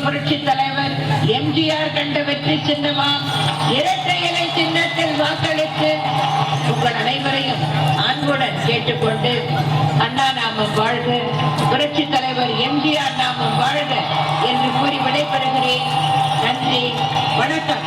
புரட்சி தலைவர் எம்ஜிஆர் கண்ட வெற்றி சின்னமா இரட்டை இலை சின்னத்தில் வாக்களித்து உங்கள் அனைவரையும் அன்புடன் கேட்டுக்கொண்டு அண்ணா நாமம் வாழ்க, புரட்சி தலைவர் எம்ஜிஆர் நாமம் வாழ்க என்று கூறி விடைபெறுகிறேன். நன்றி, வணக்கம்.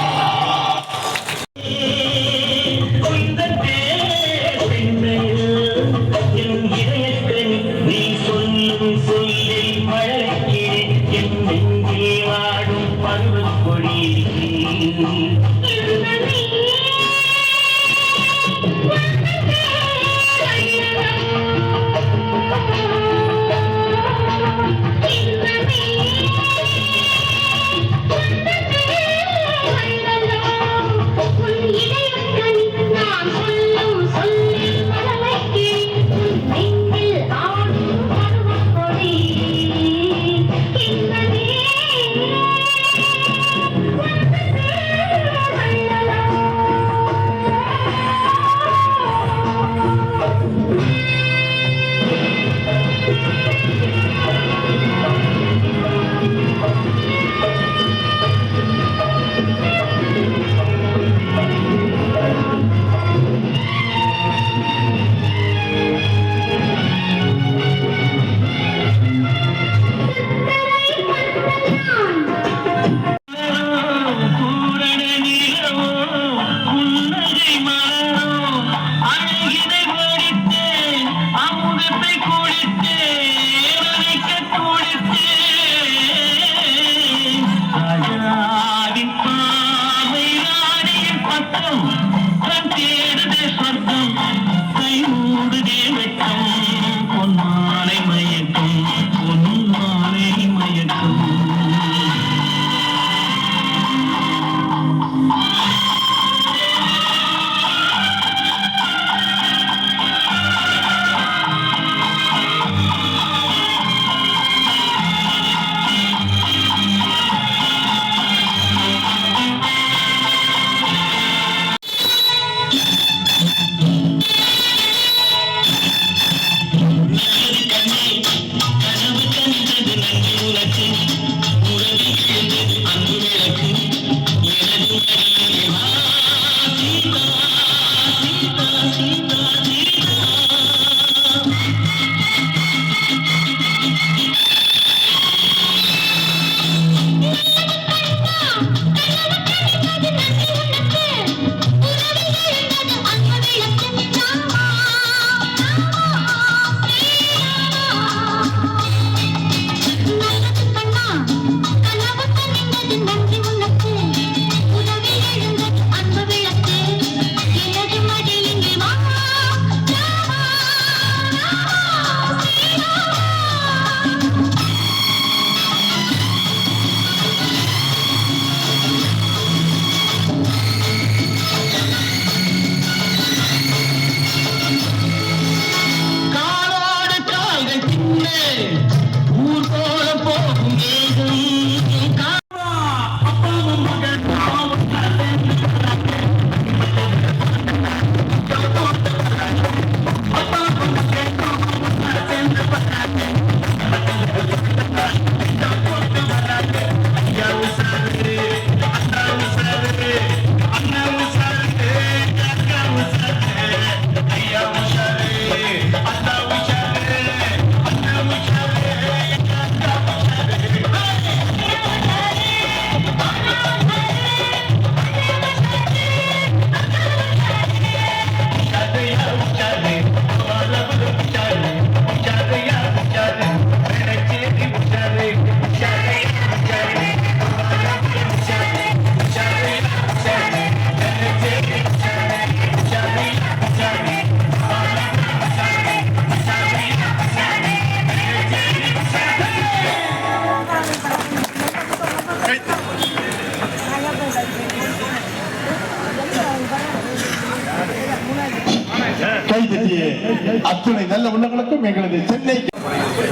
அத்துணை நல்ல உள்ளங்களுக்கும் எங்களது சென்னை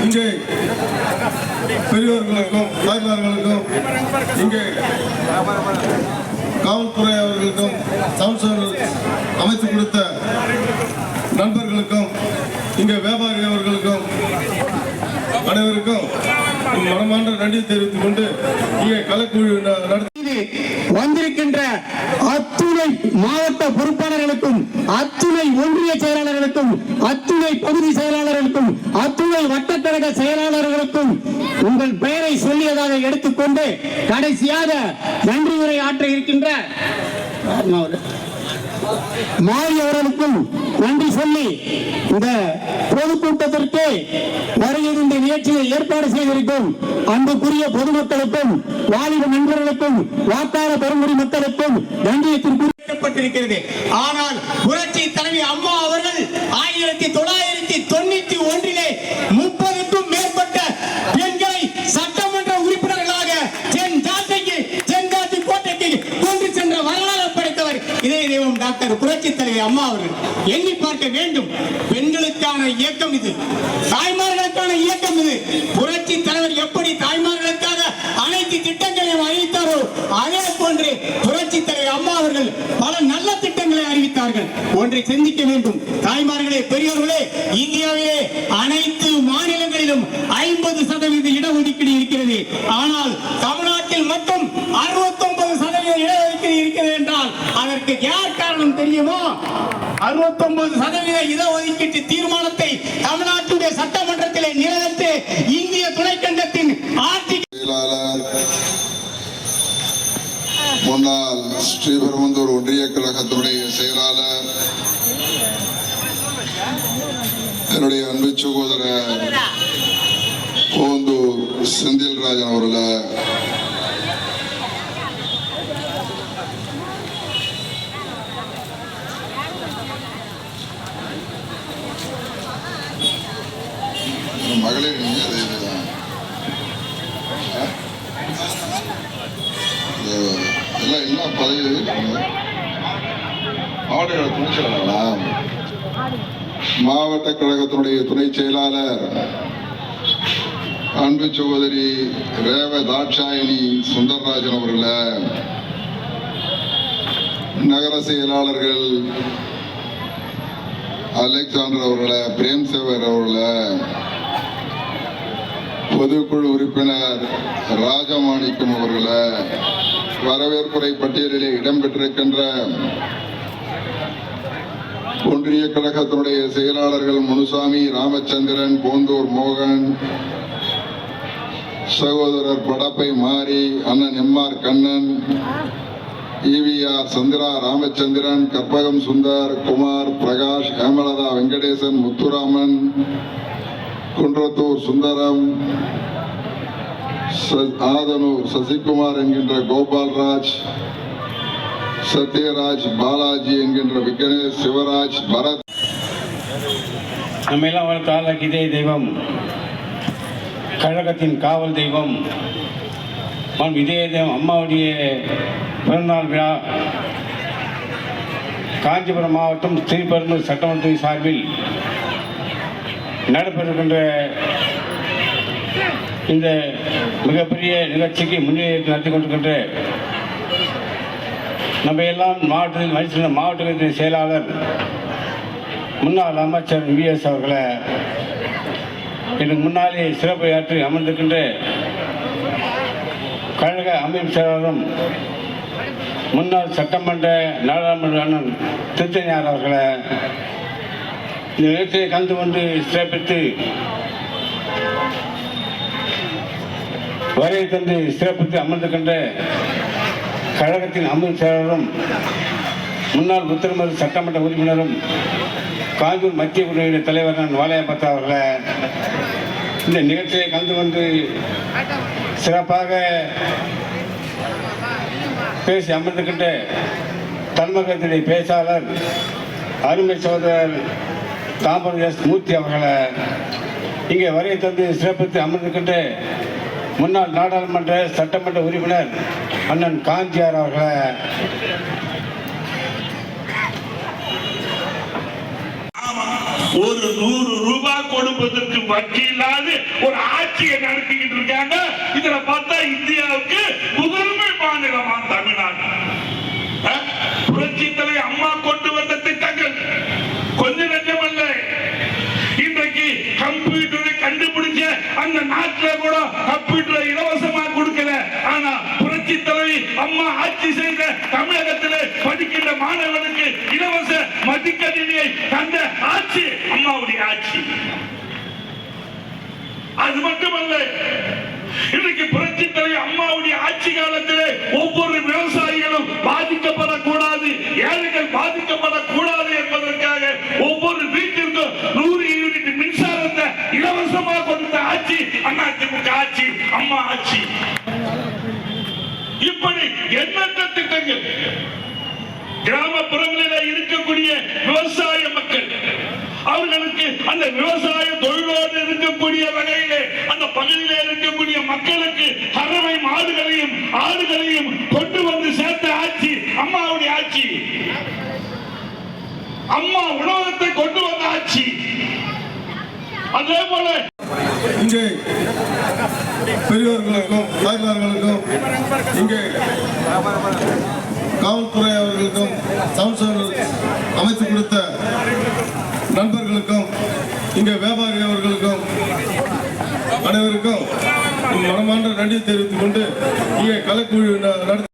இங்கே பெரியவர்களுக்கும் தாய்மார்களுக்கும் இங்கே காவல்துறை அவர்களுக்கும் சவுண்ட் அமைத்து கொடுத்த நண்பர்களுக்கும் இங்கே வியாபாரி அவர்களுக்கும் அனைவருக்கும் மனமார்ந்த நன்றி தெரிவித்துக் கொண்டு இங்கே கலைக்குழு நடத்தி வந்திருக்கின்ற அத்துணை மாவட்ட பொறுப்பாளர்களுக்கும், அத்துணை ஒன்றிய செயலாளர்களுக்கும், அத்துணை பகுதி செயலாளர்களுக்கும், அத்துணை வட்டக்கழக செயலாளர்களுக்கும் உங்கள் பெயரை சொல்லியதாக எடுத்துக்கொண்டு கடைசியாக நன்றி உரை ஆற்ற இருக்கின்ற மாறி அவர்களுக்கும் நன்றி சொல்லி இந்த பொதுக்கூட்டத்திற்கு வருகின்ற இந்த நிகழ்ச்சியை ஏற்பாடு செய்திருக்கும் அன்புக்குரிய பொதுமக்களுக்கும், வாலிப நண்பர்களுக்கும், வாக்காளர் பெருங்குடி மக்களுக்கும் நன்றியத்திற்குரியப்பட்டிருக்கிறது. ஆனால் புரட்சி தலைவி அம்மா அவர்கள் 1991 30க்கும் மேற்பட்ட பெண்களை சட்டமன்ற உறுப்பினர்களாக தென்காசி கோட்டைக்கு கொண்டு சென்ற வரலாறு படைத்தவர் இதே தெய்வம் டாக்டர் புரட்சி தலைவி அம்மா அவர்கள். எண்ணி பார்க்க வேண்டும். பெண்களுக்கான இயக்கம் இது, தாய்மார்களுக்கான இயக்கம் இது. புரட்சி தலைவர் எப்படி தாய்மார்களுக்காக அனைத்து திட்டங்களையும் அறிவித்தாரோ அதே போன்று புரட்சி தலைவர் அம்மா அவர்கள் பல நல்ல திட்டங்களை அறிவித்தார்கள். ஒன்றை சிந்திக்க வேண்டும் தாய்மார்களே, பெரியோர்களே, இந்தியாவிலே அனைத்து மாநிலங்களிலும் 50% இடஒதுக்கீடு இருக்கிறது. ஆனால் தமிழ்நாட்டில் மட்டும் 69% இடஒதுக்கீடு இருக்கிறது என்றால் அதற்கு யார் காரணம் தெரியுமா? 69% இடஒதுக்கீட்டு தீர்மானத்தை தமிழ்நாட்டுடைய சட்டமன்றத்திலே நிறைவேற்றி இந்திய துணைக்கண்டத்தின் செயலாளர், முன்னாள் ஸ்ரீபெரும்புதூர் ஒன்றிய கழகத்துடைய செயலாளர், என்னுடைய அன்பு சகோதரர் போந்தூர் செந்தில்ராஜன் அவர்கள, மகளிர் என்ன பதவி மாவட்ட கழகத்தினுடைய துணை செயலாளர் அன்பு சகோதரி ரேவதாட்சாயினி சுந்தரராஜன் அவர்கள, நகர செயலாளர்கள் அலெக்சாண்டர் அவர்கள, பிரேம் சேவர் அவர்கள, பொதுக்குழு உறுப்பினர் ராஜமாணிக்கம் அவர்கள, வரவேற்புரை பட்டியலிலே இடம்பெற்றிருக்கின்ற ஒன்றிய கழகத்தினுடைய செயலாளர்கள் முனுசாமி, ராமச்சந்திரன், போந்தூர் மோகன், சகோதரர் படப்பை மாரி, அண்ணன் எம்ஆர் கண்ணன், ஈவிஆர் சந்திரா ராமச்சந்திரன், கற்பகம் சுந்தர், குமார் பிரகாஷ், ஹேமலதா வெங்கடேசன், முத்துராமன், குன்றத்தூர் சுந்தரம், ஆதனூர் சசிகுமார் என்கின்ற கோபால்ராஜ், சத்யராஜ், பாலாஜி என்கின்ற விக்னேஷ், சிவராஜ், பரத். நம்ம எல்லாம் வளர்த்தால இதே தெய்வம், கழகத்தின் காவல் தெய்வம், இதே தெய்வம் அம்மாவுடைய பிறந்தநாள் விழா காஞ்சிபுரம் மாவட்டம் ஸ்ரீபெரும்புதூர் சட்டமன்ற சார்பில் நடைபெறுகின்ற இந்த மிகப்பெரிய நிகழ்ச்சிக்கு முன்னேற்றம் நடத்தி கொண்டிருக்கின்ற நம்ம எல்லாம் மாவட்டத்தில் மதிச்சுள்ள மாவட்ட கழகத்தின் செயலாளர் முன்னாள் அமைச்சர் VS அவர்களை, எனக்கு முன்னாலே சிறப்பையாற்றி அமர்ந்திருக்கின்ற கழக அமைப்பு செயலாளரும் முன்னாள் சட்டமன்ற நாடாளுமன்ற அண்ணன் திருத்தணியார் அவர்களை, இந்த நிகழ்ச்சியை கலந்து கொண்டு சிறப்பித்து வரையை தந்து சிறப்பித்து அமர்ந்திருக்கின்ற கழகத்தின் அமைப்பு செயலாளரும் முன்னாள் உத்தரமேறு சட்டமன்ற உறுப்பினரும் காஞ்சூர் மத்திய குழுவின் தலைவர் நான் வாளையப்பத்தா அவர்களை, இந்த நிகழ்ச்சியை கலந்து கொண்டு சிறப்பாக பேசி அமர்ந்திருக்கின்ற தலைமையகத்தினுடைய பேச்சாளர் அருமை சகோதரர் தாம்பரம் எஸ் மூர்த்தி அவர்களை, இங்கே வரையை தந்து சிறப்பித்து அமர்ந்திருக்கின்ற முன்னாள் நாடாளுமன்ற சட்டமன்ற உறுப்பினர் அண்ணன் காஞ்சியார் அவர்களை, ஒரு 100 ரூபாய் கொடுப்பதற்கு வக்கி இல்லாத ஒரு ஆட்சியை நடத்திக்கிட்டு இருக்காங்க. இதுல பார்த்தா இந்தியாவுக்கு முதன்மை மாநிலமா தமிழ்நாடு. புரட்சி தலைவி அம்மா கொண்டு வந்த திட்டங்கள் கொஞ்ச நெஞ்சமல்ல. இன்றைக்கு கம்ப்யூட்டரை கண்டுபிடிச்ச அந்த நாட்டுல கூட கம்ப்யூட்டர் இலவசமா கொடுக்கல. ஆனா புரட்சி தலைவி அம்மா ஆட்சி செய்த தமிழகத்திலே படிக்கின்ற மாணவனுக்கு இலவச மடிக்கணினியை தந்த ஆட்சி அம்மாவுடைய ஆட்சி. அது மட்டுமல்ல, இன்றைக்கு புரட்சி தலைவி அம்மாவுடைய ஆட்சி காலத்திலே ஒவ்வொரு விவசாயிகளும் பாதிக்கப்படக்கூடாது, ஏழைகள் பாதிக்கப்படக்கூடாது என்பதற்காக ஒவ்வொரு வீட்டிற்கும் 100 யூனிட் மின்சாரத்தை இலவசமாக கொடுத்த ஆட்சி அதிமுக ஆட்சி, அம்மா ஆட்சி. இப்படி எண்ணற்ற திட்டங்கள் கிராமப்புறங்களில் இருக்கக்கூடிய விவசாய மக்கள் அவர்களுக்கு அந்த விவசாய தொழிலோடு இருக்கக்கூடிய வகையிலே அந்த பகுதியில் இருக்கக்கூடிய மக்களுக்கு கறவை மாடுகளையும் ஆடுகளையும் கொண்டு வந்து சேர்த்த ஆட்சி அம்மாவுடைய ஆட்சி. அம்மா உணவகத்தை கொண்டு வந்த ஆட்சி. அதே போல இங்கே பெரியவர்களுக்கும் தாய்மார்களுக்கும் இங்கே காவல்துறை அவர்களுக்கும் சவுண்ட் அமைத்து கொடுத்த நண்பர்களுக்கும் இங்கே வியாபாரி அவர்களுக்கும் அனைவருக்கும் மனமார்ந்த நன்றி தெரிவித்துக் கொண்டு இங்கே கலைக்குழு நடத்த